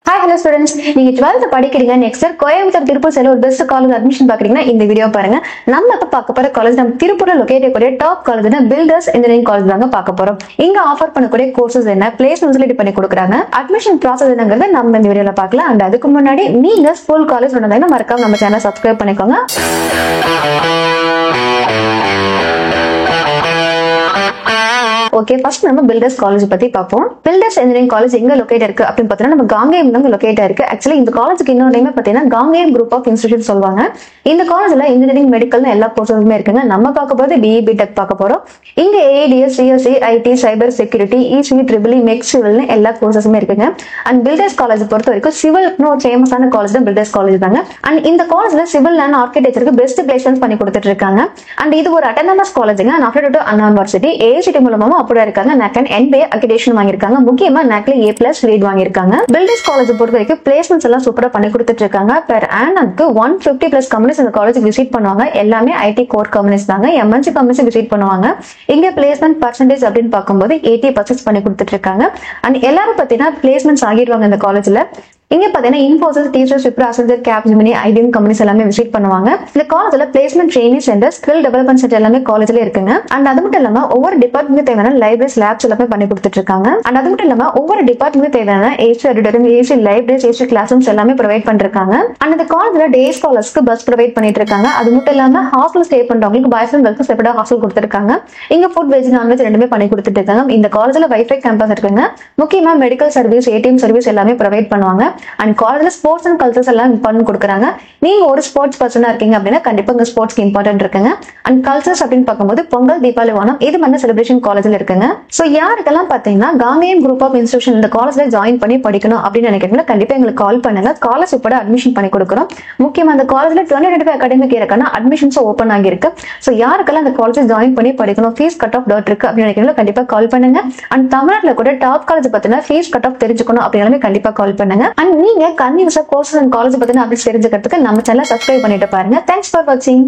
Hi, hello students. நீங்க 12th படிக்கிறீங்க next year Coimbatore Tiruppur சைடுல ஒரு பெஸ்ட் காலேஜ் அட்மிஷன் பாக்குறீங்கன்னா இந்த வீடியோ பாருங்க. நம்ம இப்ப பார்க்க போற காலேஜ் நம்ம திருப்பூர்ல லொகேட் ஆகக்கூடிய டாப் காலேஜ்னா பில்டர்ஸ் இன்ஜினியரிங் காலேஜ் தாங்க பார்க்க போறோம். இங்க ஆஃபர் பண்ணக்கூடிய கோர்சஸ் என்ன, பிளேஸ்மெண்ட்ஸ் ரெடி பண்ணி கொடுக்குறாங்க, அட்மிஷன் ப்ராசஸ் என்னங்கறத நம்ம இந்த வீடியோல பார்க்கலாம். அண்ட் அதுக்கு முன்னாடி நீங்க ஸ்கூல் காலேஜ் சொன்னீங்கன்னா மறக்காம நம்ம சேனலை சப்ஸ்கிரைப் பண்ணிக்கோங்க. ஓகே, ஃபர்ஸ்ட் நம்ம பில்டர்ஸ் காலேஜ் பத்தி பார்ப்போம். பில்டர்ஸ் இன்ஜினியரிங் காலேஜ் எங்க லொகேட் இருக்கு அப்படின்னு பார்த்தீங்கன்னா நம்ம காங்கேயம் தான் லொகேட் இருக்கு. ஆக்சுவலி இந்த காலேஜுக்கு இன்னொரு நேம் பார்த்தீங்கன்னா காங்கேயம் குரூப் ஆஃப் இன்ஸ்டிடியூட் சொல்லுவாங்க. இந்த காலேஜ்ல இன்ஜினியரிங் மெடிக்கல் எல்லா கோர்சஸுமே இருக்குங்க. நம்ம பார்க்க போறது பிஇ பிடெக் பார்க்க போறோம். இங்க ADS, CSC, IT, cyber security, EC, triple mech சிவில்னு எல்லா கோர்சஸுமே இருக்குங்க. அண்ட் பில்டர்ஸ் காலேஜ் பொறுத்த வரைக்கும் சிவில்னு ஒரு ஃபேமஸான காலேஜ் தான் பில்டர்ஸ் காலேஜ் தாங்க. அண்ட் இந்த காலேஜ்ல சிவில் அண்ட் ஆர்கிடெக்சருக்கு பெஸ்ட் பிளேஸ்மெண்ட்ஸ் பண்ணி கொடுத்துட்டு இருக்காங்க. அண்ட் இது ஒரு அட்டானமஸ் காலேஜுங்க. Affiliated to Anna university, AICTE மூலமா அப்படி இருக்காங்க. NACAN NBA அக்ரிடேஷன் வாங்கியிருக்காங்க. முக்கியமா NACல A+ கிரேட் வாங்கியிருக்காங்க. பில்டர்ஸ் காலேஜ் பொறுத்த வரைக்கும் பிளேஸ்மெண்ட்ஸ் எல்லாம் சூப்பரா பண்ணி கொடுத்துட்டு இருக்காங்க. பெர் ஆனம்க்கு 150+ கம்பெனிஸ் இந்த காலேஜுக்கு விசிட் பண்ணுவாங்க. எல்லாமே ஐடி கோர் கம்பெனிஸ் தாங்க. எம்என்சி கம்பெனிஸ் விசிட் பண்ணுவாங்க. இங்க பிளேஸ்மெண்ட் பர்சன்டேஜ் அப்படின்னு பார்க்கும்போது 80% பண்ணி கொடுத்துட்டு இருக்காங்க. அண்ட் எல்லாரும் பார்த்தீங்கன்னா பிளேஸ்மெண்ட்ஸ் ஆகிடுவாங்க இந்த காலேஜ்ல. இங்க பாத்தீங்கன்னா Infosys, teachers, Wipro, Accenture, Capgemini, IBM companies எல்லாமே விசிட் பண்ணுவாங்க. இந்த காலேஜ்ல placement training centre, skill development centre எல்லாமே காலேஜ்ல இருக்குங்க. அண்ட் அது மட்டும் இல்லாம ஒவ்வொரு டிபார்ட்மெண்ட் தேவையான லைப்ரரிஸ், லேப்ஸ் எல்லாமே பண்ணி கொடுத்துட்டு இருக்காங்க. அண்ட் அது மட்டும் இல்லாம ஒவ்வொரு டிபார்ட்மெண்ட் தேவையான AC auditorium, AC libraries, AC class rooms எல்லாமே ப்ரொவைட் பண்ணிருக்காங்க. அண்ட் இந்த காலேஜ்ல டே ஸ்காலர்ஸ்க்கு பஸ் ப்ரொவைட் பண்ணிட்டு இருக்காங்க. அது மட்டும் இல்லாம ஹாஸ்டல் ஸ்டே பண்றவங்களுக்கு பாய்ஸ் அண்ட் கேர்ள்ஸ்க்கு செப்பரேட்டா ஹாஸ்டல் கொடுத்துருக்காங்க. இங்க ஃபுட், வெஜ், நான்வெஜ் ரெண்டுமே பண்ணி கொடுத்துட்டு இருக்காங்க. இந்த காலேஜ்ல வைஃபை கேம்பஸ் இருக்குங்க. முக்கியமா மெடிக்கல் சர்வீஸ், ஏடிஎம் சர்வீஸ் எல்லாமே ப்ரொவைட் பண்ணுவாங்க. அண்ட் காலேஜ்ல ஸ்போர்ட்ஸ் அண்ட் கல்ச்சர்ஸ் எல்லாம் இம்பார்ட்டன்ட் கொடுக்குறாங்க. நீங்க ஒரு ஸ்போர்ட்ஸ் பர்சனா இருக்கீங்க அப்படின்னா கண்டிப்பா உங்க ஸ்போர்ட்ஸ்க்கு இம்பார்ட்டன்ட் இருக்குங்க. அண்ட் கல்ச்சர்ஸ் அப்படின்னு பார்க்கும்போது பொங்கல், தீபாவளி, ஓணம் இது மாதிரி செலிப்ரேஷன் காலேஜ்ல இருக்குங்க. சோ யாருக்கெல்லாம் பாத்தீங்கன்னா காங்கேயம் குரூப் ஆஃப் இன்ஸ்டிடியூஷன் இந்த காலேஜ்ல ஜாயின் பண்ணி படிக்கணும் அப்படின்னு நினைக்கிறீங்கன்னா கண்டிப்பா எங்களுக்கு கால் பண்ணுங்க. காலேஜ் உட்பட அட்மிஷன் பண்ணி கொடுக்குறோம். முக்கியமா அந்த காலேஜ்ல 2025 அகாடமிக் இயர்க்கான அட்மிஷன்ஸ் ஓப்பன் ஆகிருக்கு. சோ யாருக்கெல்லாம் அந்த காலேஜ் ஜாயின் பண்ணி படிக்கணும், ஃபீஸ் கட் ஆஃப் டவுட் இருக்கு அப்படின்னு நினைக்கிறீங்கன்னா கண்டிப்பா கால் பண்ணுங்க. அண்ட் தமிழ்நாட்டுல கூட டாப் காலேஜ் பார்த்தீங்கன்னா ஃபீஸ் கட் ஆஃப் தெரிஞ்சுக்கணும் அப்படின்னாலுமே கண்டிப்பா கால் பண்ணுங்க. அண்ட் நீங்க கன்னியூஸா கோர்சஸ் அண்ட் காலேஜ் பத்தின அப்டேட்ஸ் தெரிஞ்சுக்கிறதுக்கு நம்ம சேனலை சப்ஸ்கிரைப் பண்ணிட்டு பாருங்க. தேங்க்ஸ் ஃபார் வாட்சிங்.